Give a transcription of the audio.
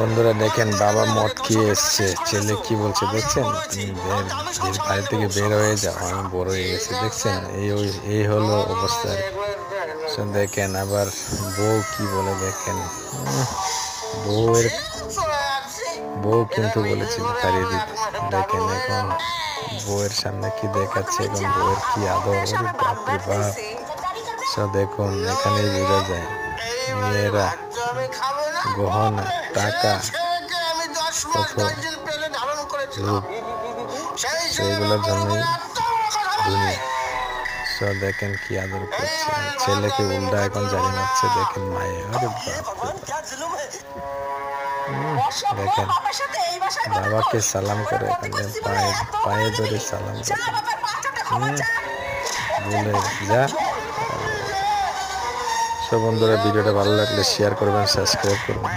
বন্ধুরা দেখেন, বাবা মদ খেয়ে এসছে, ছেলে কি বলছে দেখছেন? তুমি বাড়ি থেকে বের হয়ে যাও, আমি বড় হয়ে গেছি। দেখছেন এই হলো অবস্থা। দেখেন আবার বউ কি বলে দেখেন। বউ কিন্তু বলেছিল তাড়িয়ে দিতে। দেখেন এখন বউয়ের সামনে কি দেখাচ্ছে, এখন বউয়ের কি আদর, বাপরে বাপ। দেখুন এখানেই বোঝা যায় মেয়েরা গহনা টাকা কত রূপ, সেইগুলোর জন্যই দুনিয়া। দেখেন কি আদর করছে, ছেলেকে উল্টা এখন জানি মারছে। দেখেন মায়ে, আরে দেখেন বাবাকে সালাম করে, এখানে পায়ে ধরে সালাম করে বলে যা। বন্ধুরা ভিডিওটা ভালো লাগলে শেয়ার করবেন, সাবস্ক্রাইব করবেন।